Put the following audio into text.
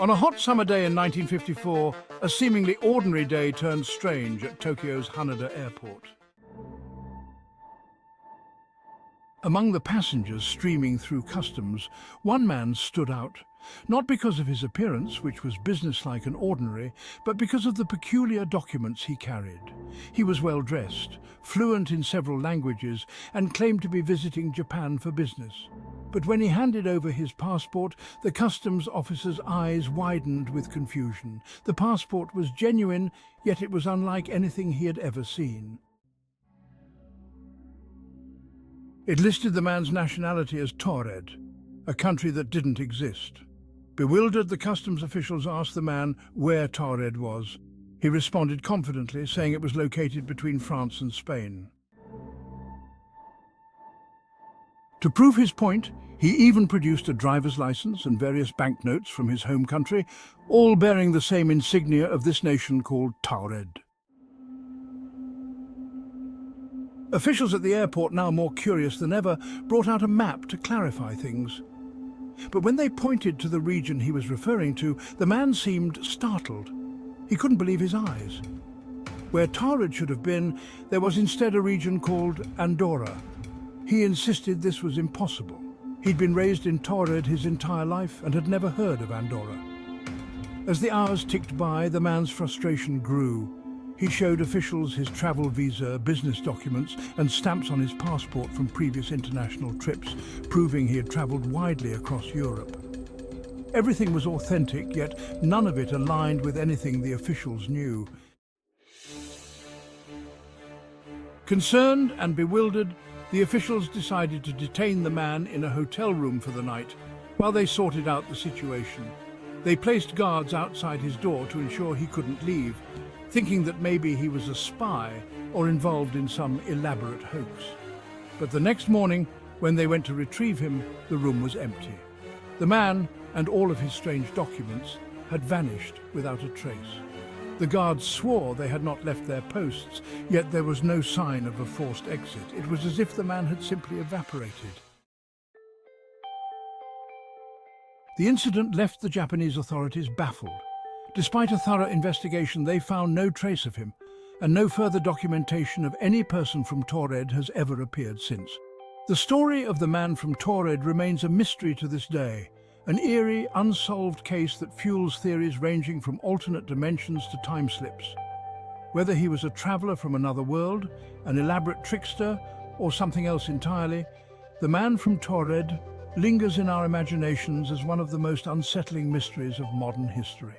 On a hot summer day in 1954, a seemingly ordinary day turned strange at Tokyo's Haneda Airport. Among the passengers streaming through customs, one man stood out, not because of his appearance, which was businesslike and ordinary, but because of the peculiar documents he carried. He was well dressed, fluent in several languages, and claimed to be visiting Japan for business. But when he handed over his passport, the customs officer's eyes widened with confusion. The passport was genuine, yet it was unlike anything he had ever seen. It listed the man's nationality as Taured, a country that didn't exist. Bewildered, the customs officials asked the man where Taured was. He responded confidently, saying it was located between France and Spain. To prove his point, he even produced a driver's license and various banknotes from his home country, all bearing the same insignia of this nation called Taured. Officials at the airport, now more curious than ever, brought out a map to clarify things. But when they pointed to the region he was referring to, the man seemed startled. He couldn't believe his eyes. Where Taured should have been, there was instead a region called Andorra. He insisted this was impossible. He'd been raised in Taured his entire life and had never heard of Andorra. As the hours ticked by, the man's frustration grew. He showed officials his travel visa, business documents, and stamps on his passport from previous international trips, proving he had traveled widely across Europe. Everything was authentic, yet none of it aligned with anything the officials knew. Concerned and bewildered, the officials decided to detain the man in a hotel room for the night while they sorted out the situation. They placed guards outside his door to ensure he couldn't leave, thinking that maybe he was a spy or involved in some elaborate hoax. But the next morning, when they went to retrieve him, the room was empty. The man and all of his strange documents had vanished without a trace. The guards swore they had not left their posts, yet there was no sign of a forced exit. It was as if the man had simply evaporated. The incident left the Japanese authorities baffled. Despite a thorough investigation, they found no trace of him, and no further documentation of any person from Taured has ever appeared since. The story of the man from Taured remains a mystery to this day, an eerie, unsolved case that fuels theories ranging from alternate dimensions to time slips. Whether he was a traveler from another world, an elaborate trickster, or something else entirely, the man from Taured lingers in our imaginations as one of the most unsettling mysteries of modern history.